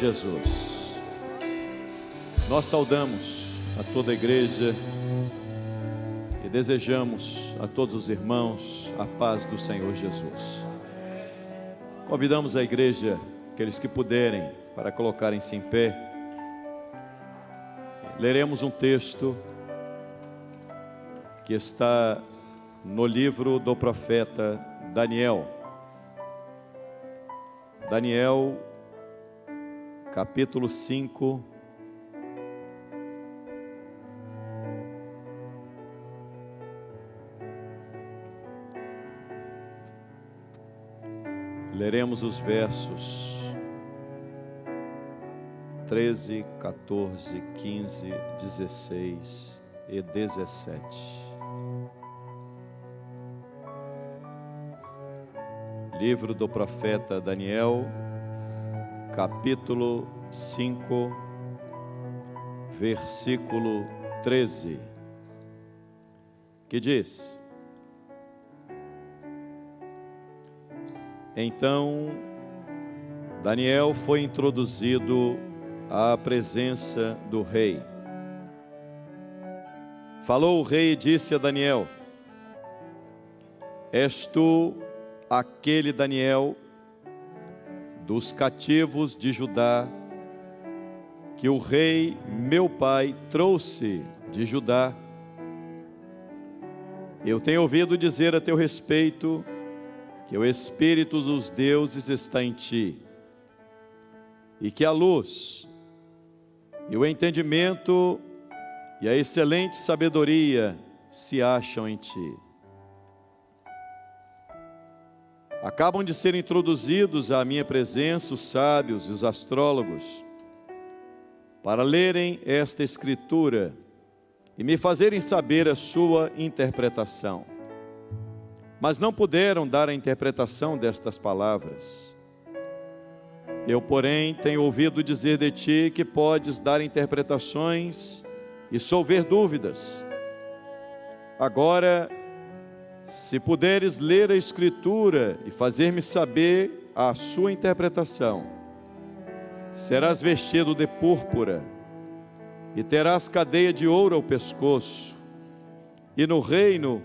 Jesus. Nós saudamos a toda a igreja e desejamos a todos os irmãos a paz do Senhor Jesus. Convidamos a igreja, aqueles que puderem, para colocarem-se em pé. Leremos um texto que está no livro do profeta Daniel. Daniel, capítulo 5. Leremos os versos 13, 14, 15, 16 e 17. Livro do profeta Daniel, capítulo 5, versículo 13, que diz: Então Daniel foi introduzido à presença do rei. Falou o rei e disse a Daniel: És tu aquele Daniel dos cativos de Judá, que o rei meu pai trouxe de Judá? Eu tenho ouvido dizer a teu respeito que o Espírito dos deuses está em ti, e que a luz, e o entendimento, e a excelente sabedoria se acham em ti. Acabam de ser introduzidos à minha presença os sábios e os astrólogos, para lerem esta escritura e me fazerem saber a sua interpretação. Mas não puderam dar a interpretação destas palavras. Eu, porém, tenho ouvido dizer de ti que podes dar interpretações e solver dúvidas. Agora, se puderes ler a Escritura e fazer-me saber a sua interpretação, serás vestido de púrpura e terás cadeia de ouro ao pescoço, e no reino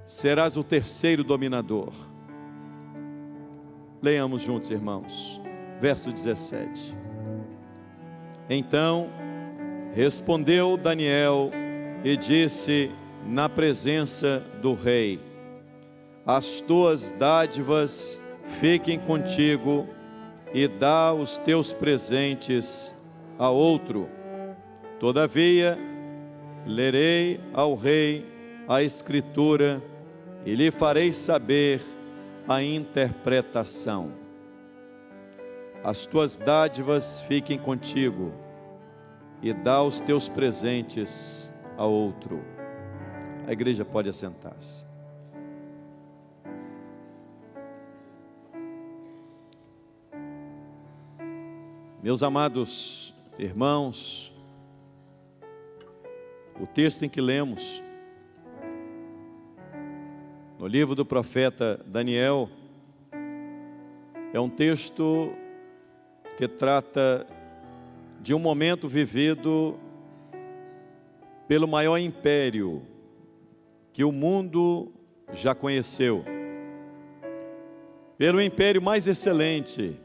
serás o terceiro dominador. Leiamos juntos, irmãos. Verso 17. Então respondeu Daniel e disse na presença do rei: As tuas dádivas fiquem contigo, e dá os teus presentes a outro. Todavia, lerei ao rei a escritura e lhe farei saber a interpretação. As tuas dádivas fiquem contigo, e dá os teus presentes a outro. A igreja pode assentar-se. Meus amados irmãos, o texto em que lemos no livro do profeta Daniel é um texto que trata de um momento vivido pelo maior império que o mundo já conheceu, pelo império mais excelente,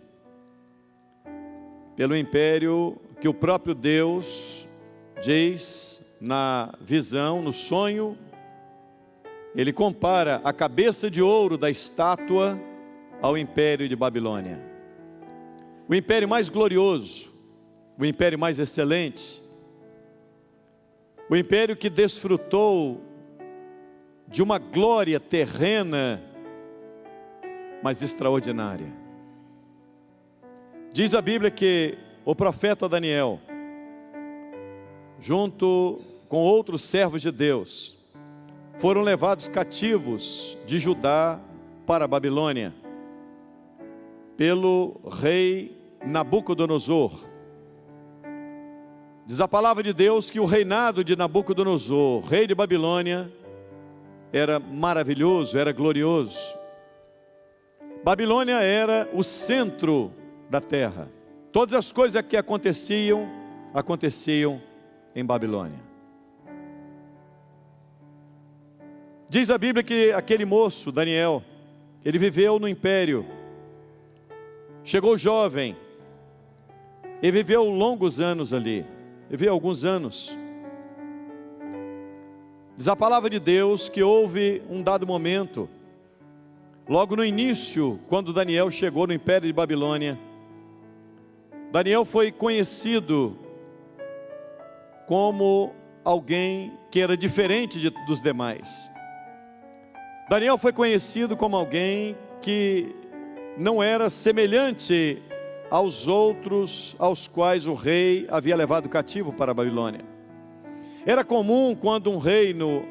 pelo império que o próprio Deus diz na visão, no sonho. Ele compara a cabeça de ouro da estátua ao império de Babilônia. O império mais glorioso, o império mais excelente, o império que desfrutou de uma glória terrena, mas extraordinária. Diz a Bíblia que o profeta Daniel, junto com outros servos de Deus, foram levados cativos de Judá para a Babilônia, pelo rei Nabucodonosor. Diz a palavra de Deus que o reinado de Nabucodonosor, rei de Babilônia, era maravilhoso, era glorioso. Babilônia era o centro da terra, Todas as coisas que aconteciam em Babilônia. Diz a Bíblia que aquele moço, Daniel, ele viveu no império, chegou jovem, e viveu longos anos ali, viveu alguns anos. Diz a palavra de Deus que houve um dado momento, logo no início, quando Daniel chegou no império de Babilônia, Daniel foi conhecido como alguém que era diferente dos demais. Daniel foi conhecido como alguém que não era semelhante aos outros aos quais o rei havia levado cativo para a Babilônia. Era comum, quando um reino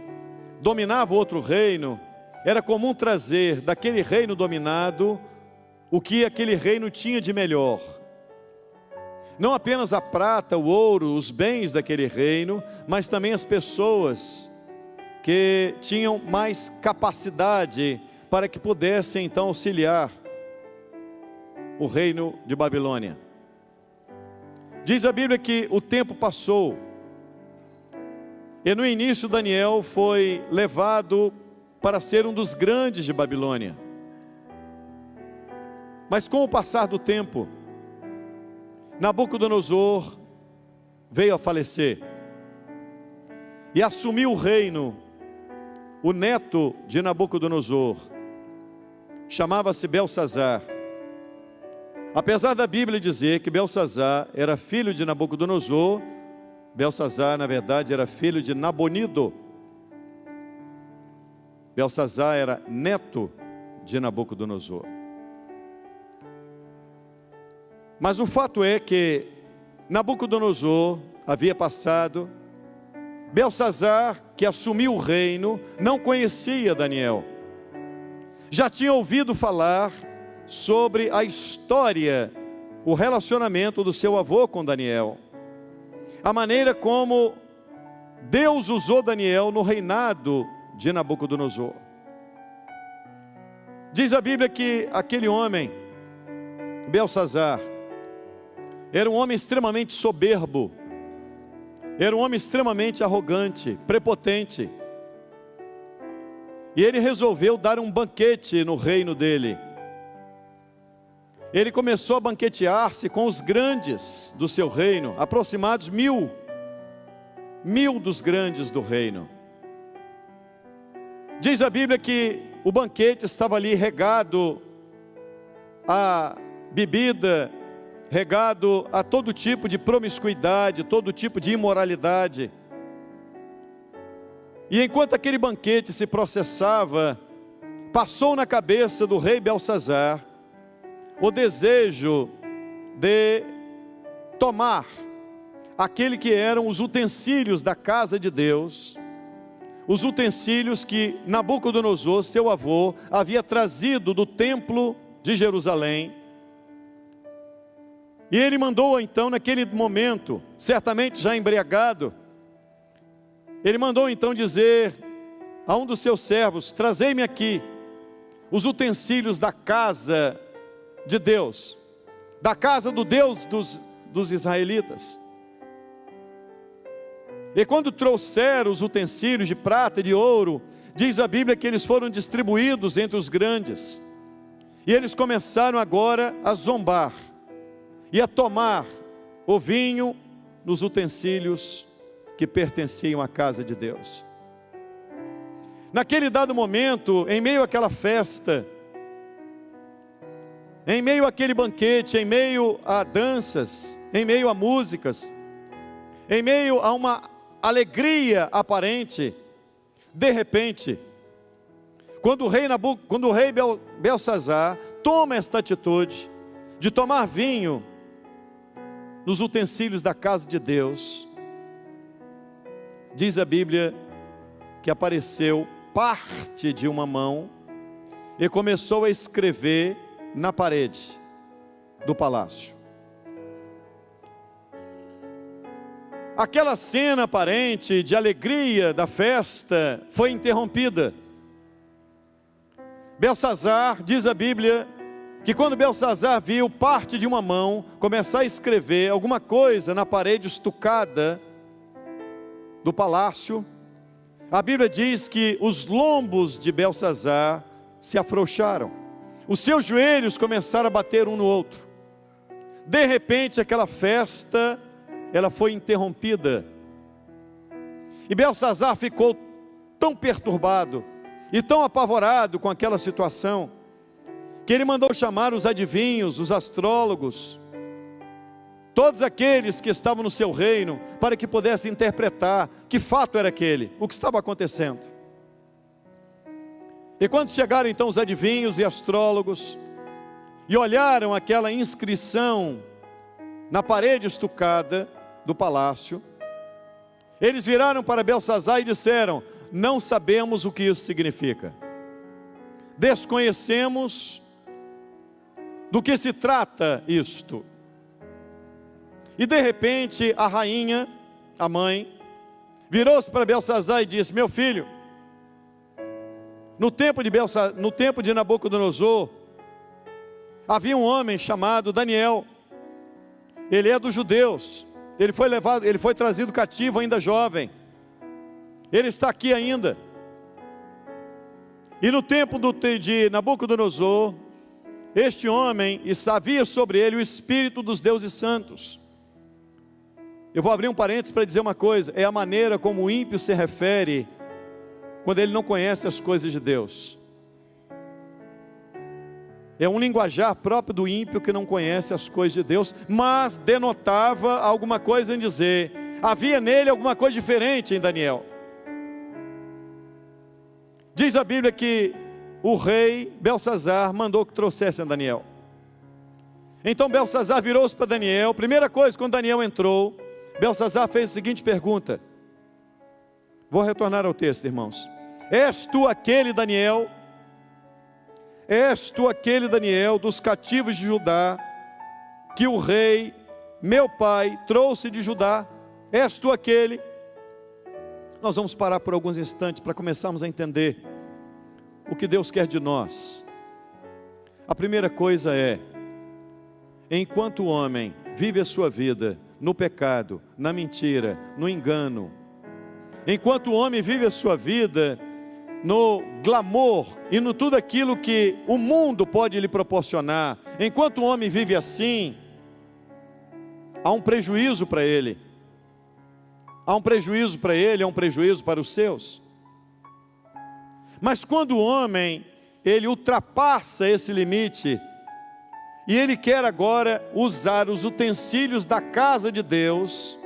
dominava outro reino, era comum trazer daquele reino dominado o que aquele reino tinha de melhor. Não apenas a prata, o ouro, os bens daquele reino, mas também as pessoas que tinham mais capacidade para que pudessem então auxiliar o reino de Babilônia. Diz a Bíblia que o tempo passou, e no início Daniel foi levado para ser um dos grandes de Babilônia. Mas com o passar do tempo, Nabucodonosor veio a falecer, e assumiu o reino o neto de Nabucodonosor, chamava-se Belsazar. Apesar da Bíblia dizer que Belsazar era filho de Nabucodonosor, Belsazar na verdade era filho de Nabonido. Belsazar era neto de Nabucodonosor. Mas o fato é que Nabucodonosor havia passado, Belsazar, que assumiu o reino, não conhecia Daniel. Já tinha ouvido falar sobre a história, o relacionamento do seu avô com Daniel, a maneira como Deus usou Daniel no reinado de Nabucodonosor. Diz a Bíblia que aquele homem, Belsazar, era um homem extremamente soberbo, era um homem extremamente arrogante, prepotente, e ele resolveu dar um banquete no reino dele. Ele começou a banquetear-se com os grandes do seu reino, aproximados mil dos grandes do reino. Diz a Bíblia que o banquete estava ali regado a bebida, regado a todo tipo de promiscuidade, todo tipo de imoralidade. E enquanto aquele banquete se processava, passou na cabeça do rei Belsazar o desejo de tomar aquele que eram os utensílios da casa de Deus, os utensílios que Nabucodonosor, seu avô, havia trazido do templo de Jerusalém. E ele mandou então, naquele momento, certamente já embriagado, ele mandou então dizer a um dos seus servos: trazei-me aqui os utensílios da casa de Deus, da casa do Deus dos israelitas. E quando trouxeram os utensílios de prata e de ouro, diz a Bíblia que eles foram distribuídos entre os grandes, e eles começaram agora a zombar e a tomar o vinho nos utensílios que pertenciam à casa de Deus. Naquele dado momento, em meio àquela festa, em meio àquele banquete, em meio a danças, em meio a músicas, em meio a uma alegria aparente, de repente, quando o rei Belsazar toma esta atitude de tomar vinho nos utensílios da casa de Deus, diz a Bíblia que apareceu parte de uma mão e começou a escrever na parede do palácio. Aquela cena aparente de alegria da festa foi interrompida. Belsazar, diz a Bíblia, que quando Belsazar viu parte de uma mão começar a escrever alguma coisa na parede estucada do palácio, a Bíblia diz que os lombos de Belsazar se afrouxaram, os seus joelhos começaram a bater um no outro. De repente aquela festa, ela foi interrompida, e Belsazar ficou tão perturbado e tão apavorado com aquela situação, que ele mandou chamar os adivinhos, os astrólogos, todos aqueles que estavam no seu reino, para que pudessem interpretar que fato era aquele, o que estava acontecendo. E quando chegaram então os adivinhos e astrólogos, e olharam aquela inscrição na parede estucada do palácio, eles viraram para Belsazar e disseram: não sabemos o que isso significa, desconhecemos do que se trata isto. E de repente a rainha, a mãe, virou-se para Belsazar e disse: meu filho, no tempo de Nabucodonosor, havia um homem chamado Daniel. Ele é dos judeus, ele foi trazido cativo ainda jovem, ele está aqui ainda. E no tempo de Nabucodonosor, este homem, havia sobre ele o Espírito dos deuses santos. Eu vou abrir um parênteses para dizer uma coisa: é a maneira como o ímpio se refere quando ele não conhece as coisas de Deus. É um linguajar próprio do ímpio que não conhece as coisas de Deus, mas denotava alguma coisa em dizer, havia nele alguma coisa diferente em Daniel. Diz a Bíblia que o rei Belsazar mandou que trouxessem Daniel. Então Belsazar virou-se para Daniel. Primeira coisa, quando Daniel entrou, Belsazar fez a seguinte pergunta. Vou retornar ao texto, irmãos. És tu aquele Daniel? És tu aquele Daniel dos cativos de Judá, que o rei, meu pai, trouxe de Judá? És tu aquele? Nós vamos parar por alguns instantes para começarmos a entender o que Deus quer de nós. A primeira coisa é: enquanto o homem vive a sua vida no pecado, na mentira, no engano, enquanto o homem vive a sua vida no glamour e no tudo aquilo que o mundo pode lhe proporcionar, enquanto o homem vive assim, há um prejuízo para ele. Há um prejuízo para ele, há um prejuízo para os seus. Mas quando o homem, ele ultrapassa esse limite, e ele quer agora usar os utensílios da casa de Deus,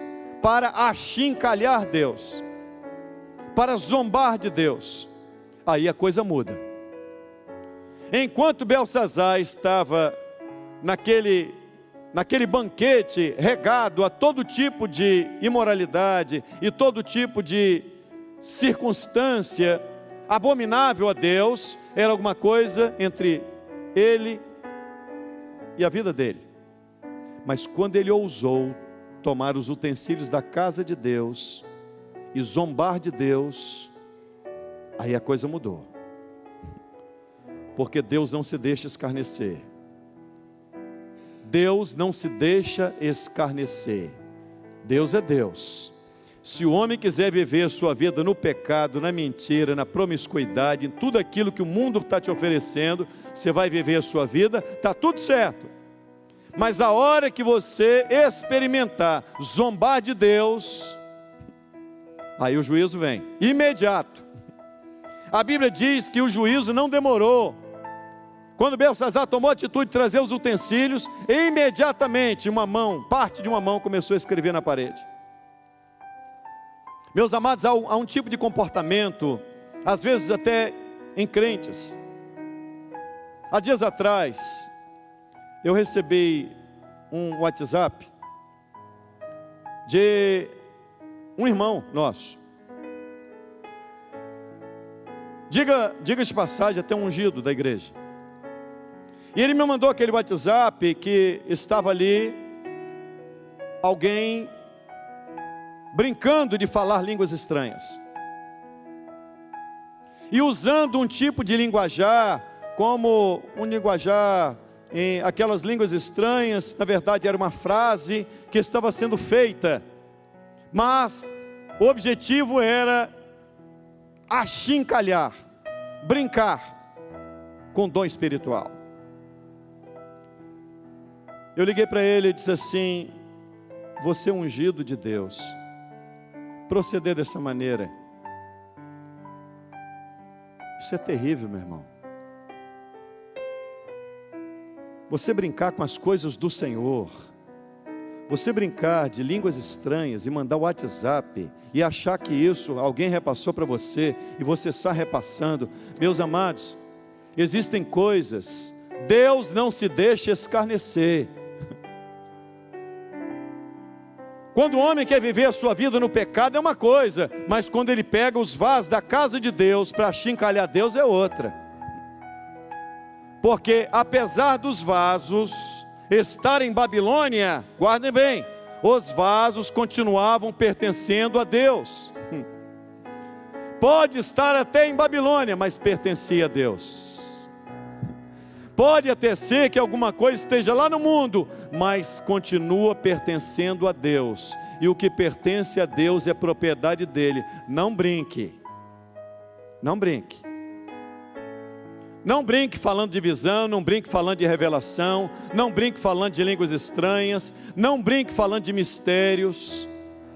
para achincalhar Deus, para zombar de Deus, aí a coisa muda. Enquanto Belsazar estava naquele banquete regado a todo tipo de imoralidade e todo tipo de circunstância abominável a Deus, era alguma coisa entre ele e a vida dele. Mas quando ele ousou tomar os utensílios da casa de Deus e zombar de Deus, aí a coisa mudou. Porque Deus não se deixa escarnecer. Deus não se deixa escarnecer. Deus é Deus. Se o homem quiser viver a sua vida no pecado, na mentira, na promiscuidade, em tudo aquilo que o mundo está te oferecendo, você vai viver a sua vida, está tudo certo. Mas a hora que você experimentar zombar de Deus, aí o juízo vem, imediato. A Bíblia diz que o juízo não demorou. Quando Belsazar tomou a atitude de trazer os utensílios, imediatamente parte de uma mão começou a escrever na parede. Meus amados, há um tipo de comportamento, às vezes até em crentes. Há dias atrás, eu recebi um WhatsApp de um irmão nosso. Diga de passagem, até um ungido da igreja. E ele me mandou aquele WhatsApp que estava ali alguém brincando de falar línguas estranhas. E usando um tipo de linguajar, como um linguajar em aquelas línguas estranhas. Na verdade era uma frase que estava sendo feita, mas o objetivo era achincalhar, brincar com dom espiritual. Eu liguei para ele e disse assim: você é ungido de Deus, proceder dessa maneira, isso é terrível, meu irmão. Você brincar com as coisas do Senhor, você brincar de línguas estranhas e mandar o WhatsApp e achar que isso alguém repassou para você e você está repassando. Meus amados, existem coisas, Deus não se deixa escarnecer. Quando o homem quer viver a sua vida no pecado é uma coisa, mas quando ele pega os vasos da casa de Deus para achincalhar Deus é outra. Porque apesar dos vasos estarem em Babilônia, guardem bem, os vasos continuavam pertencendo a Deus. Pode estar até em Babilônia, mas pertencia a Deus. Pode até ser que alguma coisa esteja lá no mundo, mas continua pertencendo a Deus. E o que pertence a Deus é propriedade dele. Não brinque. Não brinque. Não brinque falando de visão, não brinque falando de revelação, não brinque falando de línguas estranhas, não brinque falando de mistérios,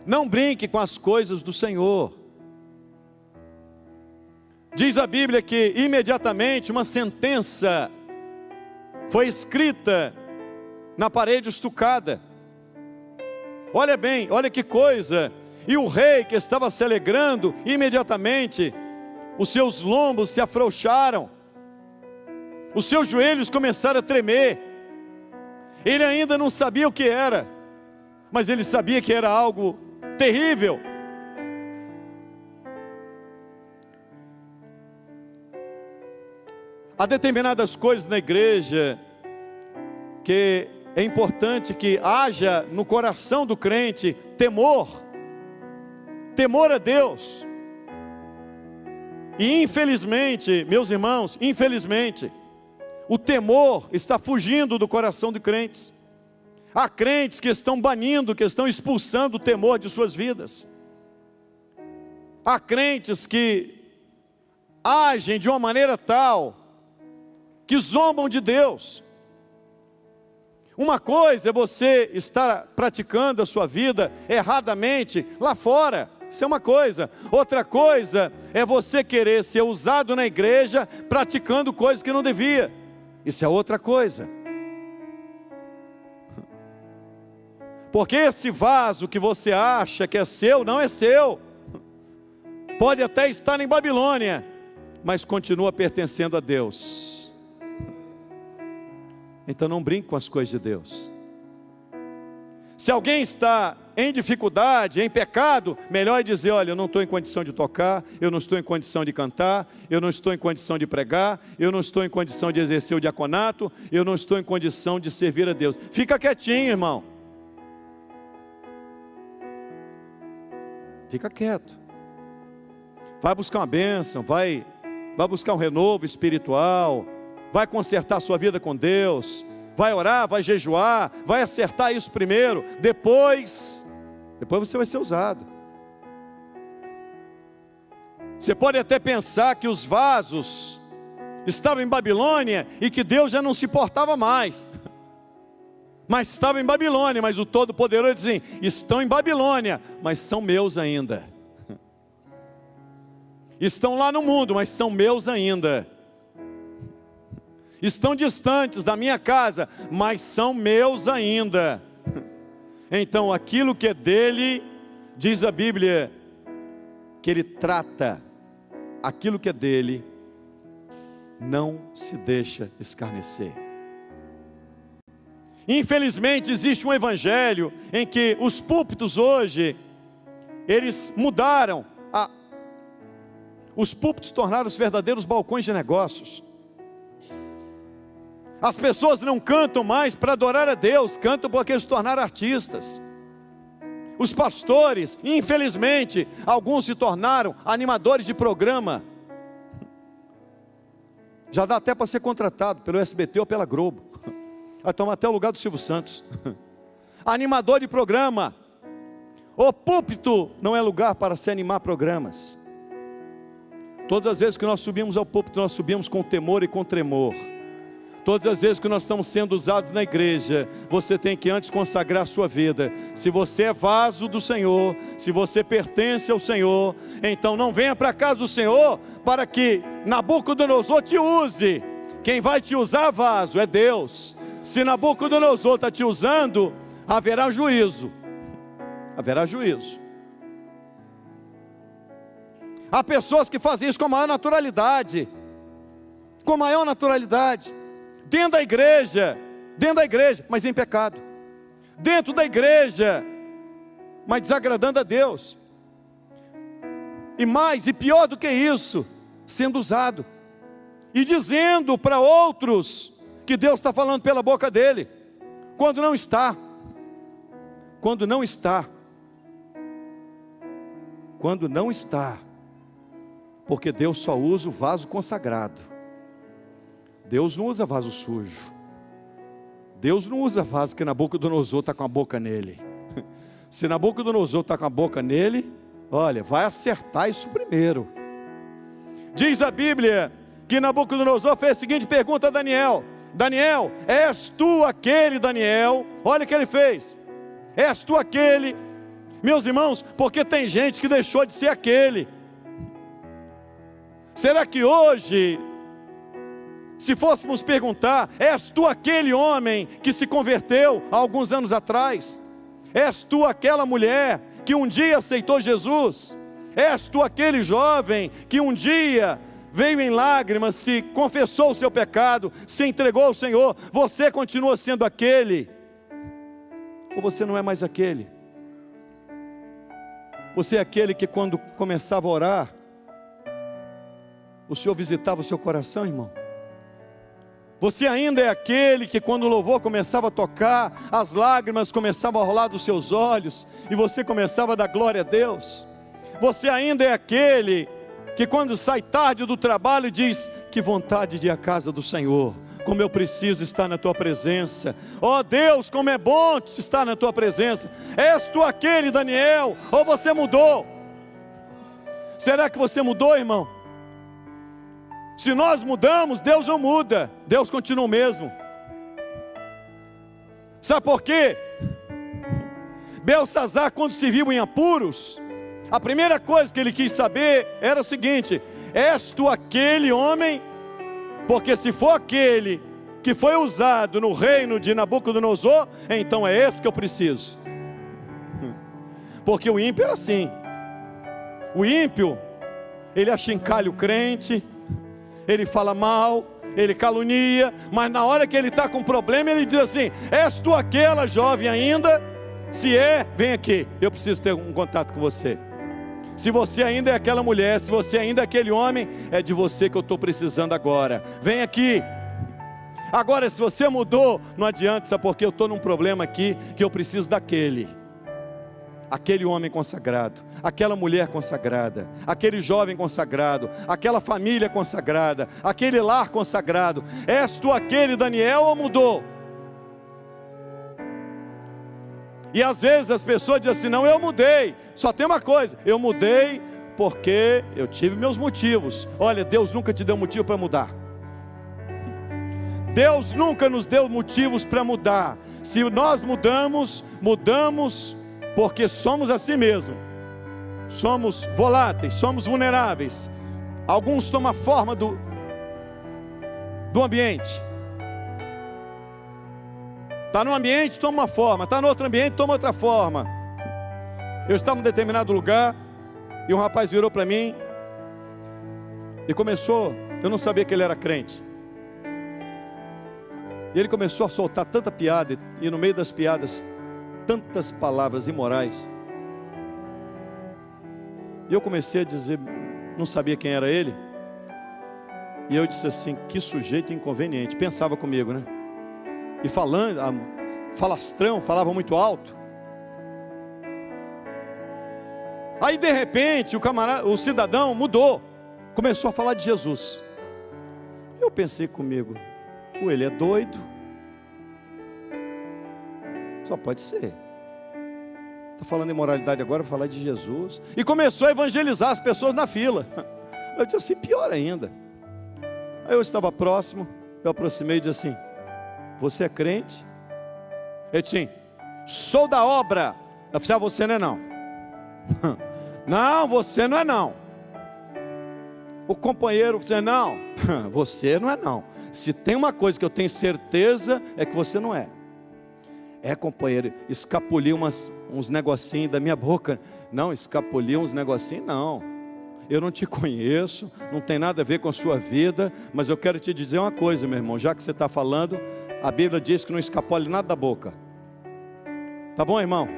não brinque com as coisas do Senhor. Diz a Bíblia que imediatamente uma sentença foi escrita na parede estucada. Olha bem, olha que coisa. E o rei que estava se alegrando, imediatamente os seus lombos se afrouxaram, os seus joelhos começaram a tremer. Ele ainda não sabia o que era, mas ele sabia que era algo terrível. Há determinadas coisas na igreja que é importante que haja no coração do crente temor a Deus. E infelizmente, meus irmãos, infelizmente, o temor está fugindo do coração de crentes. Há crentes que estão banindo, que estão expulsando o temor de suas vidas. Há crentes que agem de uma maneira tal que zombam de Deus. Uma coisa é você estar praticando a sua vida erradamente lá fora, isso é uma coisa. Outra coisa é você querer ser usado na igreja praticando coisas que não devia, isso é outra coisa. Porque esse vaso que você acha que é seu, não é seu. Pode até estar em Babilônia, mas continua pertencendo a Deus. Então não brinque com as coisas de Deus. Se alguém está em dificuldade, em pecado, melhor é dizer: olha, eu não estou em condição de tocar, eu não estou em condição de cantar, eu não estou em condição de pregar, eu não estou em condição de exercer o diaconato, eu não estou em condição de servir a Deus. Fica quietinho, irmão. Fica quieto. Vai buscar uma bênção, vai buscar um renovo espiritual, vai consertar a sua vida com Deus, vai orar, vai jejuar, vai acertar isso primeiro, depois você vai ser usado. Você pode até pensar que os vasos estavam em Babilônia e que Deus já não se importava mais, mas estavam em Babilônia, mas o Todo-Poderoso diz assim: estão em Babilônia, mas são meus ainda. Estão lá no mundo, mas são meus ainda. Estão distantes da minha casa, mas são meus ainda. Então aquilo que é dele, diz a Bíblia, que ele trata aquilo que é dele, não se deixa escarnecer. Infelizmente existe um evangelho em que os púlpitos hoje, eles mudaram, os púlpitos tornaram-se verdadeiros balcões de negócios. As pessoas não cantam mais para adorar a Deus, cantam porque se tornaram artistas. Os pastores, infelizmente, alguns se tornaram animadores de programa. Já dá até para ser contratado pelo SBT ou pela Globo. Vai tomar até o lugar do Silvio Santos. Animador de programa. O púlpito não é lugar para se animar programas. Todas as vezes que nós subimos ao púlpito, nós subimos com temor e com tremor. Todas as vezes que nós estamos sendo usados na igreja, você tem que antes consagrar a sua vida. Se você é vaso do Senhor, se você pertence ao Senhor, então não venha para a casa do Senhor para que Nabucodonosor te use. Quem vai te usar, vaso, é Deus. Se Nabucodonosor está te usando, haverá juízo. Haverá juízo. Há pessoas que fazem isso com a maior naturalidade. Com a maior naturalidade. Dentro da igreja, mas em pecado. Dentro da igreja, mas desagradando a Deus. E mais, e pior do que isso, sendo usado. E dizendo para outros que Deus está falando pela boca dele, quando não está. Quando não está. Quando não está. Porque Deus só usa o vaso consagrado. Deus não usa vaso sujo. Deus não usa vaso que Nabucodonosor está com a boca nele. Se Nabucodonosor está com a boca nele, olha, vai acertar isso primeiro. Diz a Bíblia que Nabucodonosor fez a seguinte pergunta a Daniel: Daniel, és tu aquele Daniel? Olha o que ele fez. És tu aquele? Meus irmãos, porque tem gente que deixou de ser aquele. Será que hoje, se fôssemos perguntar, és tu aquele homem que se converteu há alguns anos atrás? És tu aquela mulher que um dia aceitou Jesus? És tu aquele jovem que um dia veio em lágrimas, se confessou o seu pecado, se entregou ao Senhor? Você continua sendo aquele? Ou você não é mais aquele? Você é aquele que quando começava a orar, o Senhor visitava o seu coração, irmão? Você ainda é aquele que quando o louvor começava a tocar, as lágrimas começavam a rolar dos seus olhos, e você começava a dar glória a Deus? Você ainda é aquele que quando sai tarde do trabalho diz: que vontade de ir à casa do Senhor, como eu preciso estar na tua presença. Ó Deus, como é bom estar na tua presença. És tu aquele Daniel? Ou você mudou? Será que você mudou, irmão? Se nós mudamos, Deus não muda. Deus continua o mesmo. Sabe por quê? Belsazar, quando se viu em apuros, a primeira coisa que ele quis saber era o seguinte: és tu aquele homem? Porque se for aquele que foi usado no reino de Nabucodonosor, então é esse que eu preciso. Porque o ímpio é assim. O ímpio, ele achincalha o crente, ele fala mal, ele calunia, mas na hora que ele está com problema, ele diz assim: és tu aquela jovem ainda? Se é, vem aqui, eu preciso ter um contato com você. Se você ainda é aquela mulher, se você ainda é aquele homem, é de você que eu estou precisando agora. Vem aqui. Agora, se você mudou, não adianta, sabe por quê? Eu estou num problema aqui, que eu preciso daquele. Aquele homem consagrado, aquela mulher consagrada, aquele jovem consagrado, aquela família consagrada, aquele lar consagrado. És tu aquele Daniel ou mudou? E às vezes as pessoas dizem assim: não, eu mudei. Só tem uma coisa: eu mudei porque eu tive meus motivos. Olha, Deus nunca te deu motivo para mudar. Deus nunca nos deu motivos para mudar. Se nós mudamos, mudamos porque somos assim mesmo. Somos voláteis, somos vulneráveis. Alguns tomam a forma do ambiente. Está num ambiente, toma uma forma. Está no outro ambiente, toma outra forma. Eu estava em um determinado lugar e um rapaz virou para mim e começou, eu não sabia que ele era crente. E ele começou a soltar tanta piada, e no meio das piadas, tantas palavras imorais. E eu comecei a dizer, não sabia quem era ele. E eu disse assim: que sujeito inconveniente. Pensava comigo, né? E falando, falastrão, falava muito alto. Aí de repente o cidadão mudou, começou a falar de Jesus. Eu pensei comigo: ou ele é doido, Só pode ser. Está falando em moralidade agora, vou falar de Jesus. E começou a evangelizar as pessoas na fila. Eu disse assim, pior ainda. Aí eu estava próximo, eu aproximei e disse assim, você é crente? Ele disse assim, sou da obra. Eu disse, você não é não. Não, você não é não. O companheiro disse, não, você não é não. Se tem uma coisa que eu tenho certeza, é que você não é. É, companheiro, escapuliu uns negocinhos da minha boca. Não, escapuliu uns negocinhos, não. Eu não te conheço, não tem nada a ver com a sua vida, mas eu quero te dizer uma coisa, meu irmão. Já que você está falando, a Bíblia diz que não escapole nada da boca. Tá bom, irmão?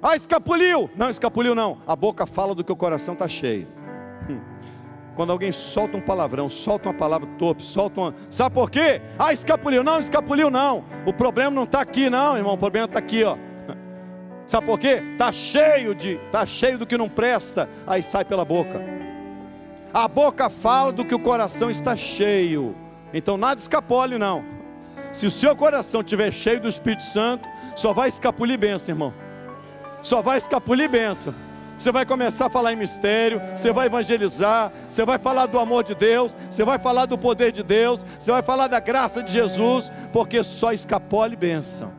Ah, escapuliu! Não, escapuliu não. A boca fala do que o coração está cheio. Quando alguém solta um palavrão, solta uma palavra torpe, solta uma... Sabe por quê? Ah, escapuliu. Não, escapuliu não. O problema não está aqui não, irmão. O problema está aqui, ó. Sabe por quê? Está cheio do que não presta. Aí sai pela boca. A boca fala do que o coração está cheio. Então nada escapole não. Se o seu coração estiver cheio do Espírito Santo, só vai escapulir bênção, irmão. Só vai escapulir bênção. Você vai começar a falar em mistério, você vai evangelizar, você vai falar do amor de Deus, você vai falar do poder de Deus, você vai falar da graça de Jesus, porque só escapole bênção.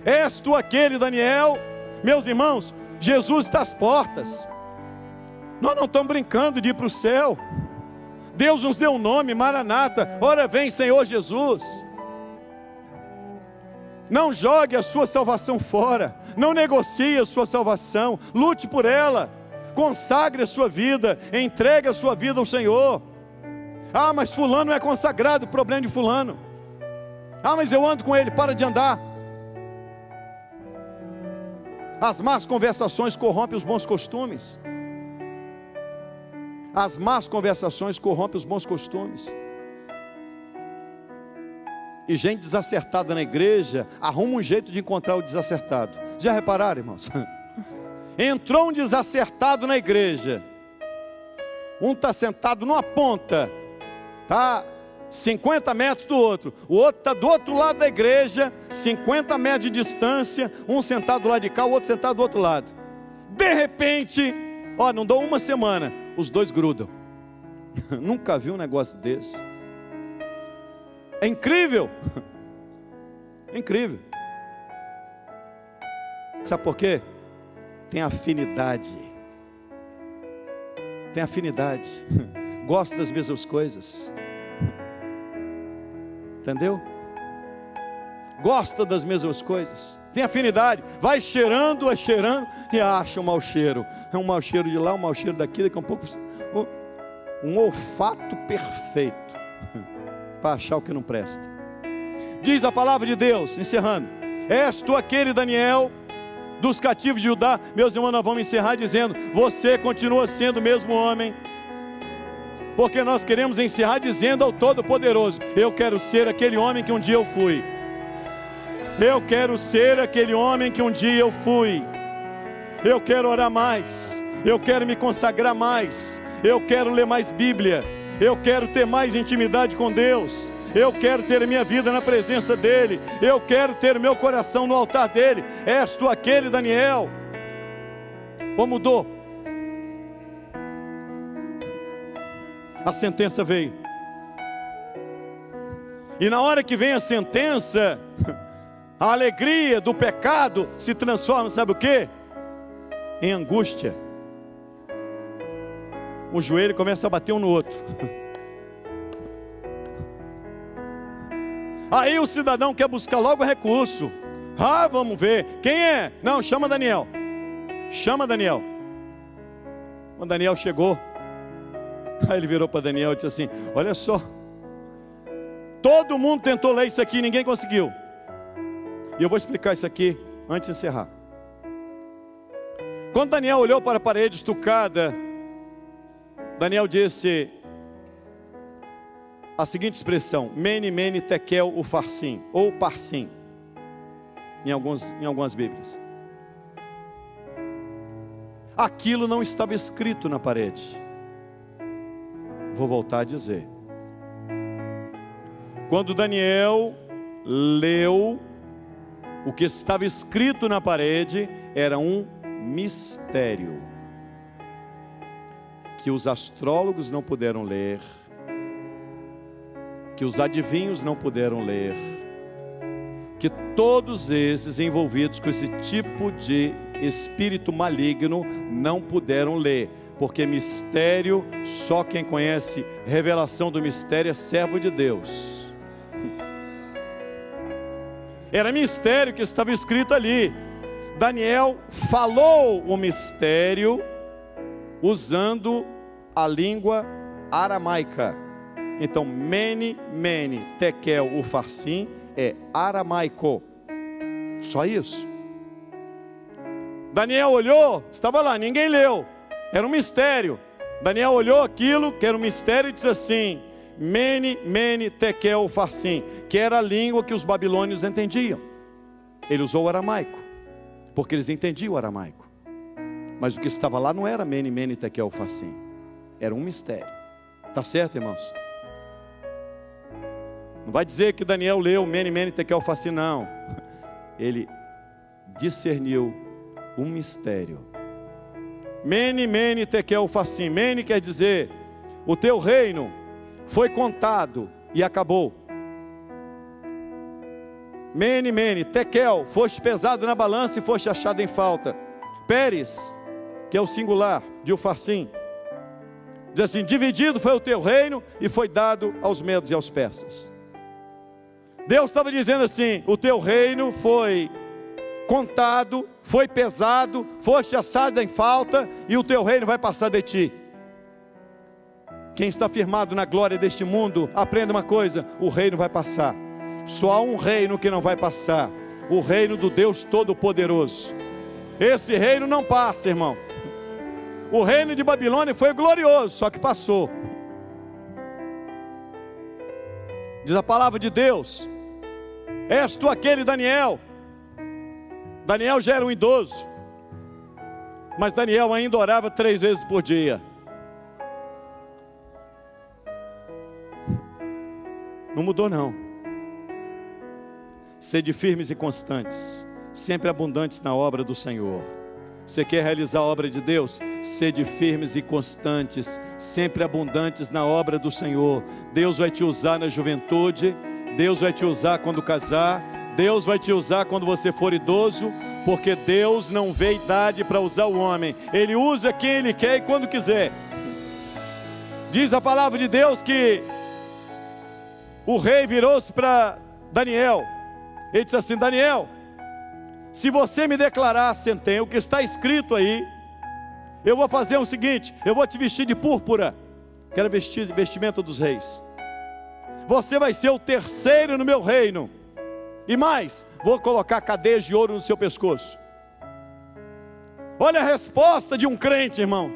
És tu aquele, Daniel? Meus irmãos, Jesus está às portas. Nós não estamos brincando de ir para o céu. Deus nos deu um nome, Maranata. Ora vem, Senhor Jesus. Não jogue a sua salvação fora, não negocie a sua salvação, lute por ela, consagre a sua vida, entregue a sua vida ao Senhor. Ah, mas fulano é consagrado, problema de fulano. Ah, mas eu ando com ele, para de andar. As más conversações corrompem os bons costumes. As más conversações corrompem os bons costumes. E gente desacertada na igreja arruma um jeito de encontrar o desacertado. Já repararam, irmãos? Entrou um desacertado na igreja. Um está sentado numa ponta, está 50 metros do outro. O outro está do outro lado da igreja, 50 metros de distância. Um sentado do lado de cá, o outro sentado do outro lado. De repente, ó, não dou uma semana, os dois grudam. Nunca vi um negócio desse. É incrível. É incrível. Sabe por quê? Tem afinidade. Tem afinidade. Gosta das mesmas coisas. Entendeu? Gosta das mesmas coisas. Tem afinidade. Vai cheirando e acha um mau cheiro. É um mau cheiro de lá, um mau cheiro daqui. Daqui a um pouco um olfato perfeito para achar o que não presta. Diz a palavra de Deus, encerrando: és tu aquele, Daniel, dos cativos de Judá. Meus irmãos, nós vamos encerrar dizendo: você continua sendo o mesmo homem, porque nós queremos encerrar dizendo ao Todo-Poderoso: eu quero ser aquele homem que um dia eu fui. Eu quero ser aquele homem que um dia eu fui. Eu quero orar mais, eu quero me consagrar mais, eu quero ler mais Bíblia, eu quero ter mais intimidade com Deus, eu quero ter a minha vida na presença dEle, eu quero ter o meu coração no altar dEle. És tu aquele, Daniel? Ou mudou? A sentença veio. E na hora que vem a sentença, a alegria do pecado se transforma, sabe o quê? Em angústia. O joelho começa a bater um no outro. Aí o cidadão quer buscar logo recurso. Ah, vamos ver, quem é? Não, chama Daniel. Chama Daniel. Quando Daniel chegou, aí ele virou para Daniel e disse assim: olha só, todo mundo tentou ler isso aqui, ninguém conseguiu. E eu vou explicar isso aqui antes de encerrar. Quando Daniel olhou para a parede estucada, Daniel disse a seguinte expressão: Mene, mene, tekel, ufarsim, ou parsim, em algumas Bíblias. Aquilo não estava escrito na parede. Vou voltar a dizer: Quando Daniel leu o que estava escrito na parede, era um mistério que os astrólogos não puderam ler, que os adivinhos não puderam ler, que todos esses envolvidos com esse tipo de espírito maligno não puderam ler, porque mistério, só quem conhece revelação do mistério é servo de Deus. Era mistério que estava escrito ali. Daniel falou o mistério usando a língua aramaica. Então, Mene, Mene, Tekel, Ufarsim é aramaico. Só isso. Daniel olhou, estava lá, ninguém leu. Era um mistério. Daniel olhou aquilo que era um mistério e disse assim: Mene, Mene, Tekel, Ufarsim, que era a língua que os babilônios entendiam. Ele usou o aramaico, porque eles entendiam o aramaico. Mas o que estava lá não era Mene, Mene, Tekel, Ufarsim. Era um mistério. Tá certo, irmãos? Não vai dizer que Daniel leu Mene, Mene, Tekel, Ufarsim, não. Ele discerniu um mistério. Mene, Mene, Tekel, Ufarsim. Mene quer dizer, o teu reino foi contado e acabou. Mene, Mene, Tekel, foste pesado na balança e foste achado em falta. Pérez, que é o singular de Ufarsim, diz assim: dividido foi o teu reino e foi dado aos medos e aos persas. Deus estava dizendo assim: o teu reino foi contado, foi pesado, foste achado em falta e o teu reino vai passar de ti. Quem está firmado na glória deste mundo, aprenda uma coisa: o reino vai passar. Só há um reino que não vai passar, o reino do Deus Todo-Poderoso. Esse reino não passa, irmão. O reino de Babilônia foi glorioso, só que passou. Diz a palavra de Deus: és tu aquele Daniel? Daniel já era um idoso, mas Daniel ainda orava 3 vezes por dia. Não mudou não. Sede firmes e constantes, sempre abundantes na obra do Senhor. Você quer realizar a obra de Deus? Sede firmes e constantes, sempre abundantes na obra do Senhor. Deus vai te usar na juventude, Deus vai te usar quando casar, Deus vai te usar quando você for idoso, porque Deus não vê idade para usar o homem. Ele usa quem Ele quer e quando quiser. Diz a palavra de Deus que o rei virou-se para Daniel. Ele disse assim: Daniel, se você me declarar sentença, o que está escrito aí, eu vou fazer o seguinte: eu vou te vestir de púrpura, que era vestimenta dos reis. Você vai ser o terceiro no meu reino. E mais, vou colocar cadeias de ouro no seu pescoço. Olha a resposta de um crente, irmão.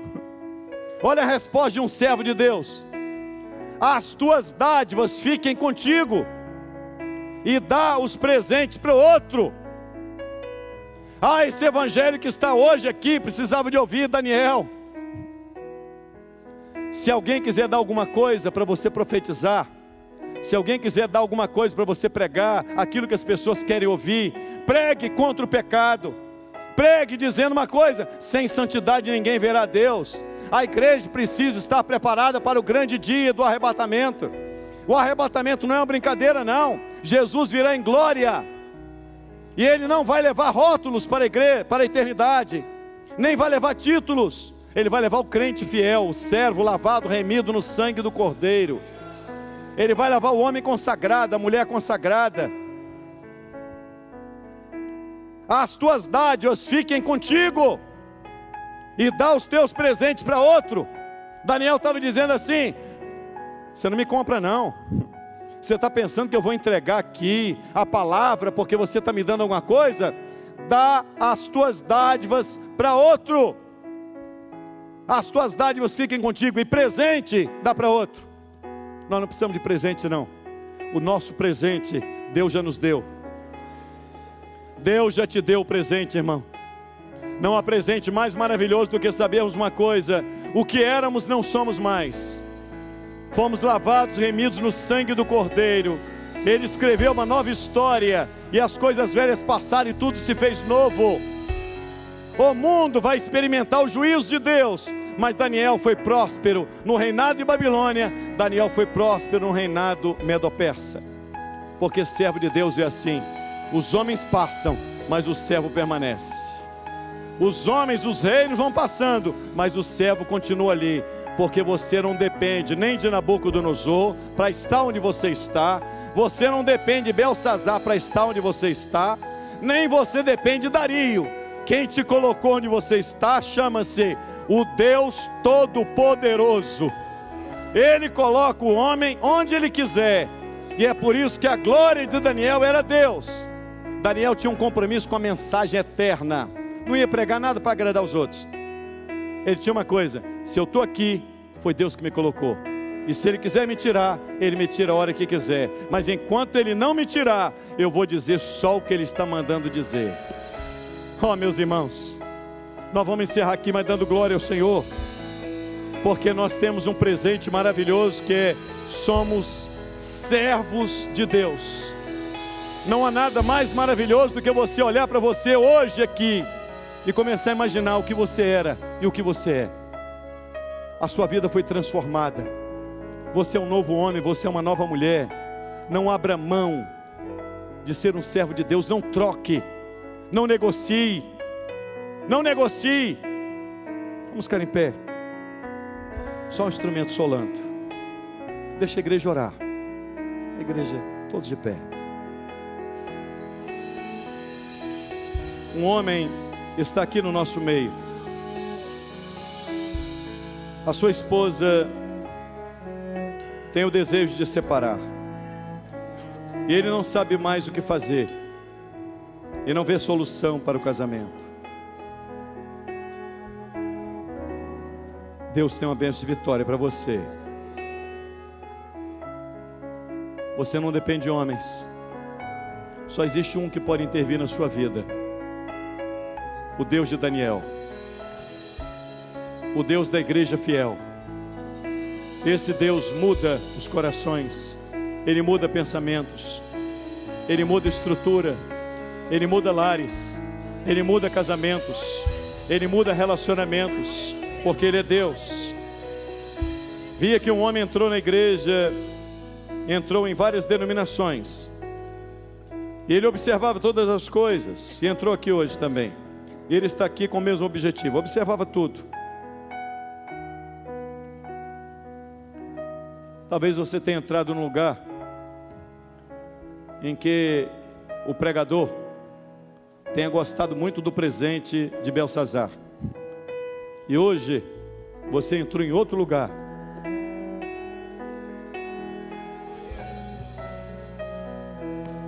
Olha a resposta de um servo de Deus: as tuas dádivas fiquem contigo, e dá os presentes para o outro. Ah, esse evangelho que está hoje aqui precisava de ouvir Daniel. Se alguém quiser dar alguma coisa para você profetizar, se alguém quiser dar alguma coisa para você pregar aquilo que as pessoas querem ouvir, pregue contra o pecado. Pregue dizendo uma coisa: sem santidade ninguém verá Deus. A igreja precisa estar preparada para o grande dia do arrebatamento. O arrebatamento não é uma brincadeira, não. Jesus virá em glória, e Ele não vai levar rótulos para a igreja, para a eternidade, nem vai levar títulos. Ele vai levar o crente fiel, o servo lavado, remido no sangue do Cordeiro. Ele vai levar o homem consagrado, a mulher consagrada. As tuas dádivas fiquem contigo, e dá os teus presentes para outro. Daniel estava dizendo assim: você não me compra não. Você está pensando que eu vou entregar aqui a palavra porque você está me dando alguma coisa? Dá as tuas dádivas para outro. As tuas dádivas fiquem contigo, e presente dá para outro. Nós não precisamos de presente não. O nosso presente Deus já nos deu. Deus já te deu o presente, irmão. Não há presente mais maravilhoso do que sabermos uma coisa: o que éramos não somos mais. Fomos lavados, remidos no sangue do Cordeiro, Ele escreveu uma nova história, e as coisas velhas passaram e tudo se fez novo. O mundo vai experimentar o juízo de Deus, mas Daniel foi próspero no reinado de Babilônia, Daniel foi próspero no reinado medo-persa. Porque servo de Deus é assim: os homens passam, mas o servo permanece. Os homens, os reinos vão passando, mas o servo continua ali. Porque você não depende nem de Nabucodonosor para estar onde você está, você não depende de Belsazar para estar onde você está, nem você depende de Dario. Quem te colocou onde você está chama-se o Deus Todo-Poderoso. Ele coloca o homem onde ele quiser, e é por isso que a glória de Daniel era Deus. Daniel tinha um compromisso com a mensagem eterna, não ia pregar nada para agradar os outros. Ele tinha uma coisa: se eu estou aqui, foi Deus que me colocou, e se Ele quiser me tirar, Ele me tira a hora que quiser, mas enquanto Ele não me tirar, eu vou dizer só o que Ele está mandando dizer. Oh, meus irmãos, nós vamos encerrar aqui, mas dando glória ao Senhor, porque nós temos um presente maravilhoso, que é: somos servos de Deus. Não há nada mais maravilhoso do que você olhar para você hoje aqui e começar a imaginar o que você era e o que você é. A sua vida foi transformada, você é um novo homem, você é uma nova mulher. Não abra mão de ser um servo de Deus, não troque, não negocie, não negocie. Vamos ficar em pé, só um instrumento solando, deixa a igreja orar, a igreja, todos de pé. Um homem está aqui no nosso meio, a sua esposa tem o desejo de separar, e ele não sabe mais o que fazer, e não vê solução para o casamento. Deus tem uma bênção de vitória para você. Você não depende de homens, só existe um que pode intervir na sua vida: o Deus de Daniel, o Deus da igreja fiel. Esse Deus muda os corações, Ele muda pensamentos, Ele muda estrutura, Ele muda lares, Ele muda casamentos, Ele muda relacionamentos, porque Ele é Deus. Via que um homem entrou na igreja, entrou em várias denominações, e ele observava todas as coisas, e entrou aqui hoje também. Ele está aqui com o mesmo objetivo, observava tudo. Talvez você tenha entrado num lugar em que o pregador tenha gostado muito do presente de Belsazar, e hoje você entrou em outro lugar.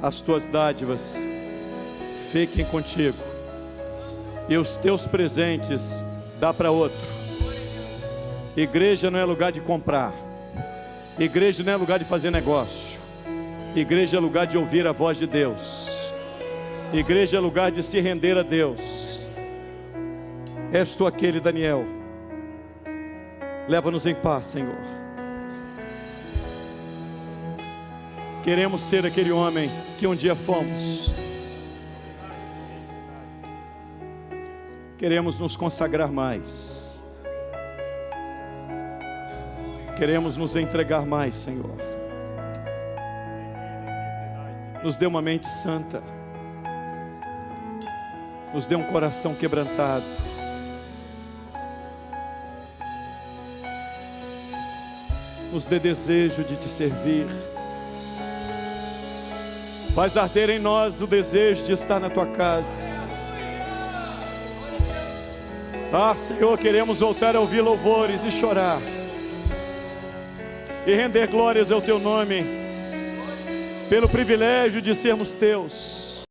As tuas dádivas fiquem contigo, e os teus presentes dá para outro. Igreja não é lugar de comprar, igreja não é lugar de fazer negócio, igreja é lugar de ouvir a voz de Deus, igreja é lugar de se render a Deus. És tu aquele, Daniel. Leva-nos em paz, Senhor. Queremos ser aquele homem que um dia fomos. Queremos nos consagrar mais, queremos nos entregar mais, Senhor. Nos dê uma mente santa, nos dê um coração quebrantado, nos dê desejo de te servir. Faz arder em nós o desejo de estar na tua casa. Ah, Senhor, queremos voltar a ouvir louvores e chorar, e render glórias ao teu nome, pelo privilégio de sermos teus.